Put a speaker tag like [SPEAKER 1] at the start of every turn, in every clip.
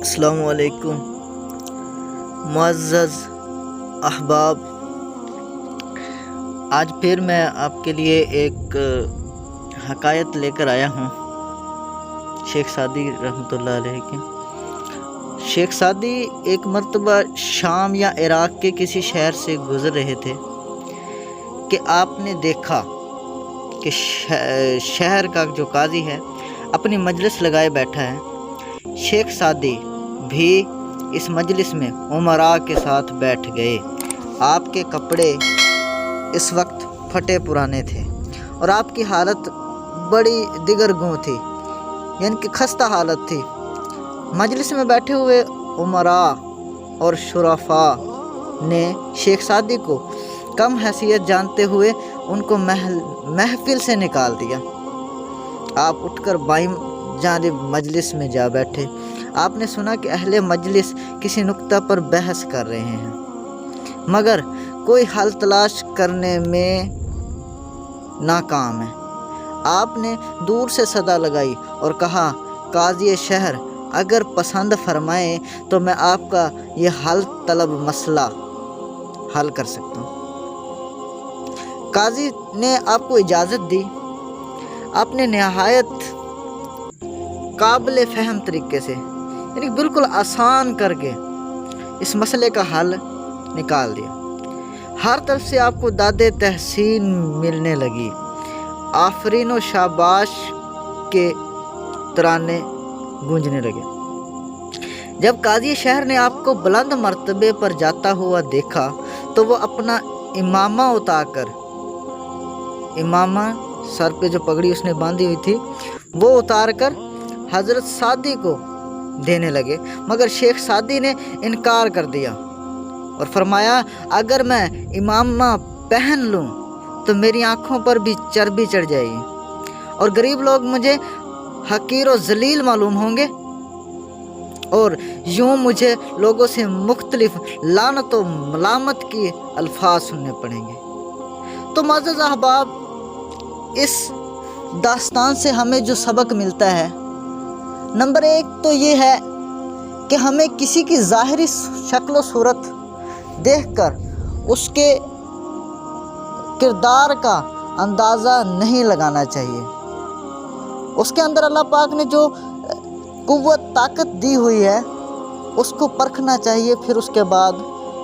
[SPEAKER 1] अस्सलामु अलैकुम मुअज़्ज़ज़ अहबाब। आज फिर मैं आपके लिए एक हकायत लेकर आया हूँ शेख सादी रहमतुल्लाह अलैह की। शेख सादी एक मर्तबा शाम या इराक़ के किसी शहर से गुज़र रहे थे कि आपने देखा कि शहर का जो काजी है अपनी मजलिस लगाए बैठा है। शेख सादी भी इस मजलिस में उमरा के साथ बैठ गए। आपके कपड़े इस वक्त फटे पुराने थे और आपकी हालत बड़ी दिगरगूं थी, यानी कि खस्ता हालत थी। मजलिस में बैठे हुए उमरा और शुराफा ने शेख सादी को कम हैसियत जानते हुए उनको महफिल से निकाल दिया। आप उठकर बाईं जानिब मजलिस में जा बैठे। आपने सुना कि अहले मजलिस किसी नुक्ता पर बहस कर रहे हैं, मगर कोई हल तलाश करने में नाकाम है। आपने दूर से सदा लगाई और कहा, काज़ी शहर अगर पसंद फरमाए तो मैं आपका ये हल तलब मसला हल कर सकता हूँ। काजी ने आपको इजाज़त दी। आपने नहायत काबिल फ़हम तरीके से, यानी बिल्कुल आसान करके इस मसले का हल निकाल दिया। हर तरफ से आपको दादे तहसीन मिलने लगी। आफरीन व शाबाश के तराने गूंजने लगे। जब काजी शहर ने आपको बुलंद मर्तबे पर जाता हुआ देखा तो वो अपना इमामा उतारकर, इमामा सर पे जो पगड़ी उसने बांधी हुई थी वो उतार कर हज़रत सादी को देने लगे, मगर शेख सादी ने इनकार कर दिया और फरमाया, अगर मैं इमामा पहन लूँ तो मेरी आँखों पर भी चर्बी चढ़ जाएगी और गरीब लोग मुझे हकीर व जलील मालूम होंगे और यूँ मुझे लोगों से मुख्तलिफ लानत व मलामत की अल्फाज सुनने पड़ेंगे। तो मुअज़्ज़ज़ अहबाब, इस दास्तान से हमें जो सबक मिलता है, नंबर एक तो ये है कि हमें किसी की ज़ाहिरी शक्ल सूरत देखकर उसके किरदार का अंदाज़ा नहीं लगाना चाहिए। उसके अंदर अल्लाह पाक ने जो कुव्वत ताकत दी हुई है उसको परखना चाहिए, फिर उसके बाद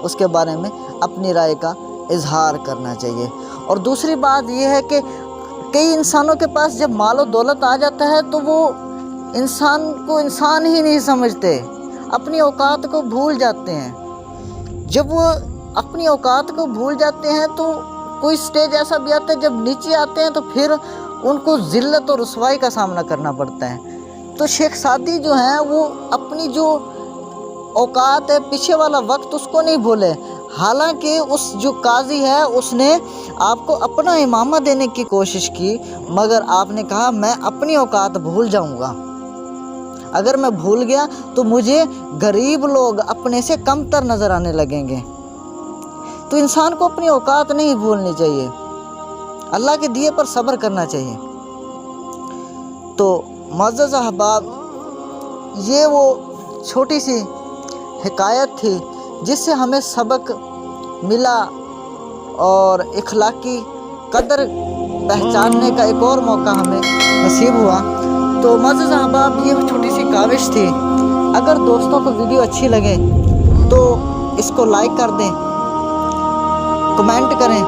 [SPEAKER 1] उसके बारे में अपनी राय का इजहार करना चाहिए। और दूसरी बात यह है कि कई इंसानों के पास जब माल और दौलत आ जाता है तो वो इंसान को इंसान ही नहीं समझते, अपनी औकात को भूल जाते हैं। जब वो अपनी औकात को भूल जाते हैं तो कोई स्टेज ऐसा भी आता है जब नीचे आते हैं तो फिर उनको ज़िल्लत और रुसवाई का सामना करना पड़ता है। तो शेख सादी जो हैं वो अपनी जो औकात है, पीछे वाला वक्त उसको नहीं भूले। हालांकि उस जो काजी है उसने आपको अपना इमामा देने की कोशिश की, मगर आपने कहा मैं अपनी औकात भूल जाऊंगा। अगर मैं भूल गया तो मुझे गरीब लोग अपने से कमतर नज़र आने लगेंगे। तो इंसान को अपनी औकात नहीं भूलनी चाहिए, अल्लाह के दिए पर सब्र करना चाहिए। तो मुअज़्ज़ज़ अहबाब, ये वो छोटी सी हिकायत थी जिससे हमें सबक मिला और इखलाकी कदर पहचानने का एक और मौका हमें नसीब हुआ। तो मुअज़्ज़ज़ अहबाब, ये छोटी सी काविश थी। अगर दोस्तों को वीडियो अच्छी लगे तो इसको लाइक कर दें, कमेंट करें,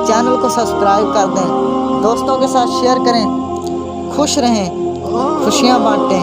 [SPEAKER 1] चैनल को सब्सक्राइब कर दें, दोस्तों के साथ शेयर करें। खुश रहें, खुशियाँ बांटें।